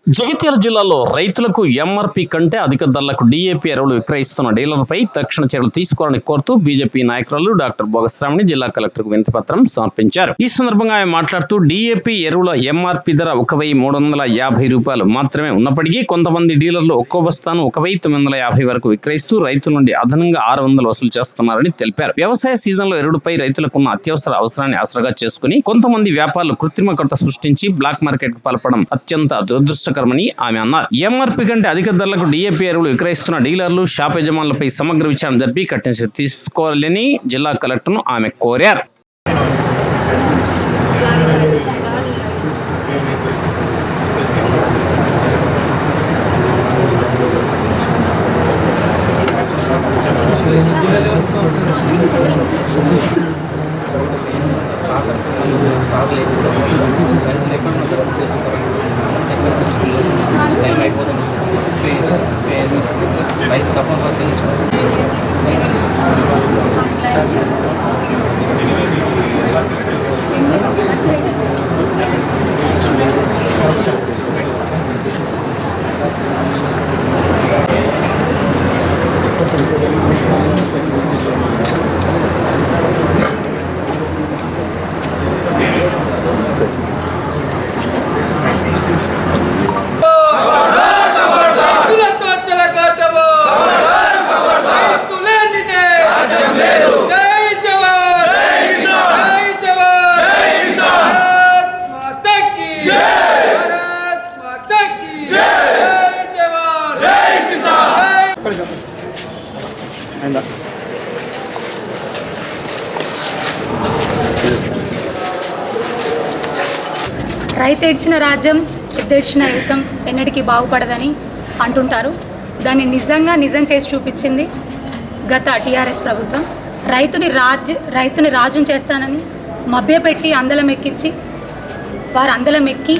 జగిత్యాల జిల్లాలో రైతులకు ఎంఆర్పీ కంటే అధిక ధరలకు డీఏపీ ఎరువులు విక్రయిస్తున్న డీలర్లపై తక్షణ చర్యలు తీసుకోవాలని కోరుతూ బీజేపీ నాయకురాలు డాక్టర్ బోగశ్రావణి జిల్లా కలెక్టర్కు వినతిపత్రం సమర్పించారు. ఈ సందర్భంగా ఆయన మాట్లాడుతూ డీఏపీ ఎరువుల ఎంఆర్పీ ధర 1,350 రూపాయలు మాత్రమే ఉన్నప్పటికీ కొంతమంది డీలర్లు ఒక్కో బస్తాను 1,950 వరకు విక్రయిస్తూ రైతుల నుండి అదనంగా 600 వసూలు చేస్తున్నారని తెలిపారు. వ్యవసాయ సీజన్లో ఎరువులపై రైతులకున్న అత్యవసర అవసరాన్ని ఆసరాగా చేసుకుని కొంతమంది వ్యాపారులు కృత్రిమ కొరత సృష్టించి బ్లాక్ మార్కెట్ కు పాల్పడడం అత్యంత దురదృష్టకరమని ఆమె అన్నారు. ఎంఆర్పీ కంటే అధిక ధరలకు డీఏపీ ఎరువులు విక్రయిస్తున్న డీలర్లు, షాప్ యజమానులపై సమగ్ర విచారణ జరిపి కఠిన చర్యలు తీసుకోవాలని జిల్లా కలెక్టర్ను ఆమె కోరారు. రైతు ఏడ్చిన రాజ్యం ఎద్దేడ్చిన యుసం ఎన్నటికీ బాగుపడదని అంటుంటారు. దాన్ని నిజం చేసి చూపించింది గత టీఆర్ఎస్ ప్రభుత్వం. రైతుని రాజును చేస్తానని మభ్యపెట్టి అందలం ఎక్కించి వారు అందలం ఎక్కి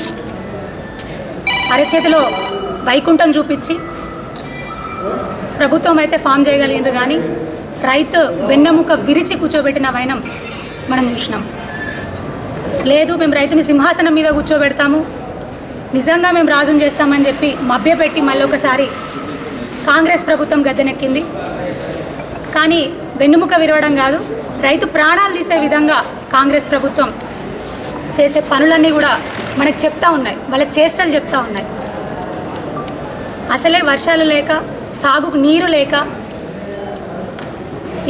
అరచేతిలో వైకుంఠం చూపించి ప్రభుత్వం అయితే ఫామ్ చేయగలిగినారు. కానీ రైతు వెన్నెముక విరిచి కూర్చోబెట్టిన వైనం మనం చూసినాం. లేదు, మేము రైతుని సింహాసనం మీద కూర్చోబెడతాము, నిజంగా మేము రాజును చేస్తామని చెప్పి మభ్యపెట్టి మళ్ళీ ఒకసారి కాంగ్రెస్ ప్రభుత్వం గద్దెనెక్కింది. కానీ వెన్నుముక విరవడం కాదు, రైతు ప్రాణాలు తీసే విధంగా కాంగ్రెస్ ప్రభుత్వం చేసే పనులన్నీ కూడా మనకు చెప్తా ఉన్నాయి, వాళ్ళ చేష్టలు చెప్తా ఉన్నాయి. అసలే వర్షాలు లేక, సాగుకు నీరు లేక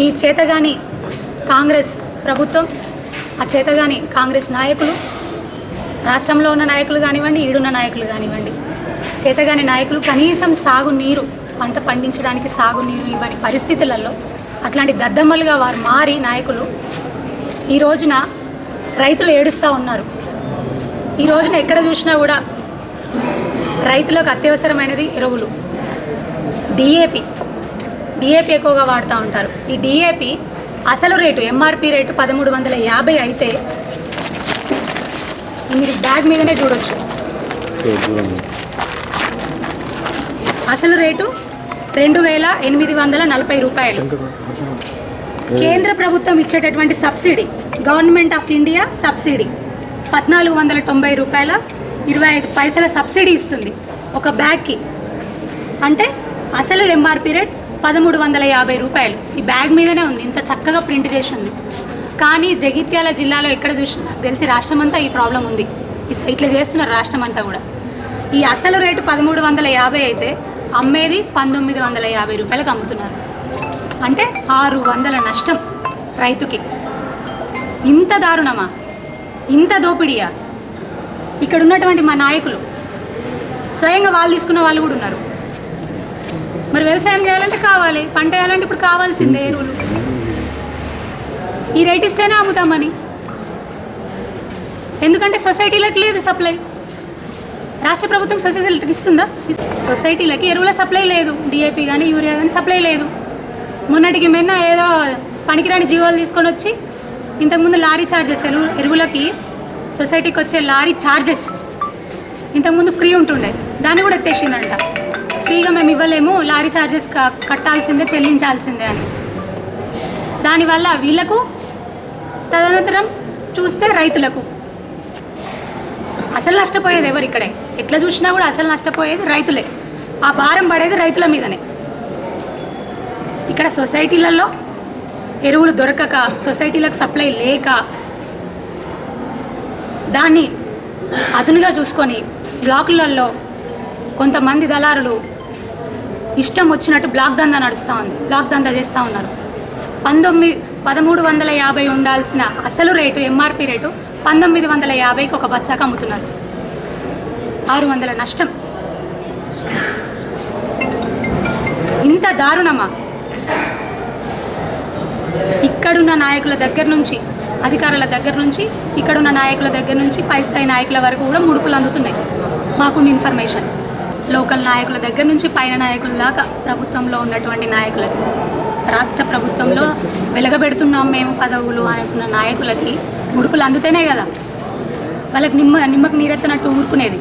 ఈ చేతగాని కాంగ్రెస్ ప్రభుత్వం, ఆ చేతగాని కాంగ్రెస్ నాయకులు, రాష్ట్రంలో ఉన్న నాయకులు కానివ్వండి, ఈడున్న నాయకులు కానివ్వండి, చేతగాని నాయకులు కనీసం సాగునీరు, పంట పండించడానికి సాగునీరు ఇవ్వని పరిస్థితులలో అట్లాంటి దద్దమ్మలుగా వారు మారి నాయకులు ఈ రోజున రైతులు ఏడుస్తూ ఉన్నారు. ఈ రోజున ఎక్కడ చూసినా కూడా రైతులకు అత్యవసరమైనది ఎరువులు, డిఏపి ఎక్కువగా వాడుతూ ఉంటారు. ఈ డిఏపి అసలు రేటు ఎంఆర్పి రేటు 1,350 అయితే మీరు బ్యాగ్ మీదనే చూడొచ్చు, అసలు రేటు 2,840 రూపాయలు. కేంద్ర ప్రభుత్వం ఇచ్చేటటువంటి subsidy, government of India subsidy 1,490 రూపాయల 25 పైసల సబ్సిడీ ఇస్తుంది ఒక బ్యాగ్కి. అంటే అసలు ఎంఆర్పి రేట్ 1,350 రూపాయలు. ఈ బ్యాగ్ మీదనే ఉంది, ఇంత చక్కగా ప్రింట్ చేసి ఉంది. కానీ జగిత్యాల జిల్లాలో ఎక్కడ చూసినా నాకు తెలిసి రాష్ట్రమంతా ఈ ప్రాబ్లం ఉంది. ఇట్లా చేస్తున్నారు రాష్ట్రం అంతా కూడా. ఈ అసలు రేటు 1,350 అయితే అమ్మేది 1,950 రూపాయలకు అమ్ముతున్నారు. అంటే 600 నష్టం రైతుకి. ఇంత దారుణమా, ఇంత దోపిడీయా? ఇక్కడ ఉన్నటువంటి మా నాయకులు స్వయంగా వాళ్ళు తీసుకున్న వాళ్ళు కూడా ఉన్నారు. మరి వ్యవసాయం చేయాలంటే కావాలి, పంట వేయాలంటే ఇప్పుడు కావాల్సిందే ఎరువులు. ఈ రేట్ ఇస్తేనే అమ్ముతామని, ఎందుకంటే సొసైటీలకు లేదు సప్లై. రాష్ట్ర ప్రభుత్వం సొసైటీలకు ఇస్తుందా? సొసైటీలకి ఎరువుల సప్లై లేదు, డిఏపి కానీ యూరియా కానీ సప్లై లేదు. మొన్నటికి మొన్న ఏదో పనికిరాని జీవాలు తీసుకొని వచ్చి ఇంతకుముందు లారీ ఛార్జెస్, ఎరువులకి సొసైటీకి వచ్చే లారీ ఛార్జెస్ ఇంతకుముందు ఫ్రీ ఉంటుండే, దాన్ని కూడా ఎత్తేసిందంట. ఫ్రీగా మేము ఇవ్వలేము, లారీ ఛార్జెస్ కట్టాల్సిందే, చెల్లించాల్సిందే అని. దానివల్ల వీళ్ళకు, తదనంతరం చూస్తే రైతులకు అసలు నష్టపోయేది ఎవరు ఇక్కడే? ఎట్లా చూసినా కూడా అసలు నష్టపోయేది రైతులే. ఆ భారం పడేది రైతుల మీదనే. ఇక్కడ సొసైటీలలో ఎరువులు దొరకక, సొసైటీలకు సప్లై లేక, దాన్ని అదునుగా చూసుకొని బ్లాకులలో కొంతమంది దళారులు ఇష్టం వచ్చినట్టు బ్లాక్ దందా నడుస్తూ ఉంది, బ్లాక్ దందా చేస్తూ ఉన్నారు. 1350 ఉండాల్సిన అసలు రేటు, ఎంఆర్పి రేటు 1950కి ఒక బస్సాకు అమ్ముతున్నారు. 600 నష్టం. ఇంత దారుణమా? ఇక్కడున్న నాయకుల దగ్గర నుంచి, అధికారుల దగ్గర నుంచి, ఇక్కడున్న నాయకుల దగ్గర నుంచి పై స్థాయి నాయకుల వరకు కూడా ముడుపులు అందుతున్నాయి. మాకున్న ఇన్ఫర్మేషన్ లోకల్ నాయకుల దగ్గర నుంచి పైన నాయకుల దాకా, ప్రభుత్వంలో ఉన్నటువంటి నాయకులకి, రాష్ట్ర ప్రభుత్వంలో వెలగబెడుతున్నాం మేము పదవులు అనుకున్న నాయకులకి ముడుపులు అందుతేనే కదా వాళ్ళకి నిమ్మకు నీరెత్తనట్టు ఊరుకునేది.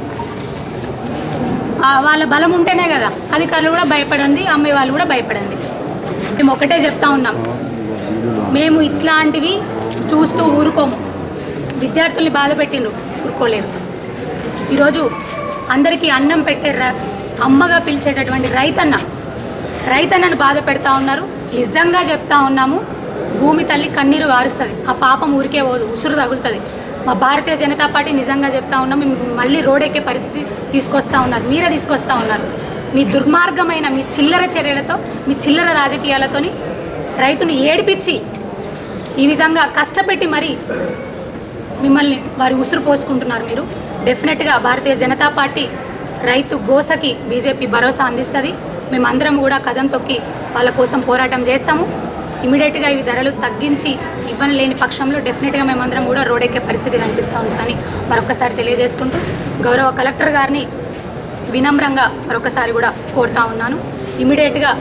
వాళ్ళ బలం ఉంటేనే కదా అధికారులు కూడా భయపడింది, అమ్మే వాళ్ళు కూడా భయపడింది. మేము ఒకటే చెప్తా ఉన్నాం, మేము ఇట్లాంటివి చూస్తూ ఊరుకోము. విద్యార్థుల్ని బాధ పెట్టిండ్రు, ఊరుకోలేదు. ఈరోజు అందరికీ అన్నం పెట్టే అమ్మగా పిలిచేటటువంటి రైతన్నను బాధ పెడతా ఉన్నారు. నిజంగా చెప్తా ఉన్నాము, భూమి తల్లి కన్నీరు గారుస్తుంది, ఆ పాపం ఊరికే పోదు, ఉసురు తగులుతుంది. మా భారతీయ జనతా పార్టీ నిజంగా చెప్తా ఉన్నాము, మళ్ళీ రోడెక్కే పరిస్థితి తీసుకొస్తా ఉన్నారు, మీరే తీసుకొస్తా ఉన్నారు. మీ దుర్మార్గమైన మీ చిల్లర చర్యలతో, మీ చిల్లర రాజకీయాలతోని రైతుని ఏడిపించి ఈ విధంగా కష్టపెట్టి మరి మిమ్మల్ని వారి ఉసురు పోసుకుంటున్నారు మీరు. డెఫినెట్గా భారతీయ జనతా పార్టీ రైతు గోసకి బీజేపీ భరోసా అందిస్తుంది. మేమందరం కూడా కదం తొక్కి వాళ్ళ కోసం పోరాటం చేస్తాము. ఇమీడియట్గా ఇవి ధరలు తగ్గించి ఇవ్వలేని పక్షంలో డెఫినెట్గా మేమందరం కూడా రోడెక్కే పరిస్థితి కనిపిస్తూ ఉంటుందని మరొకసారి తెలియజేసుకుంటూ గౌరవ కలెక్టర్ గారిని వినమ్రంగా మరొకసారి కూడా కోరుతా ఉన్నాను. ఇమీడియట్గా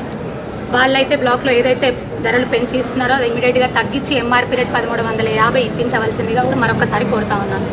వాళ్ళైతే బ్లాక్లో ఏదైతే ధరలు పెంచి ఇస్తున్నారో అది ఇమీడియట్గా తగ్గించి ఎంఆర్పీ రేట్ 1350 ఇప్పించవలసిందిగా కూడా మరొకసారి కోరుతా ఉన్నాను.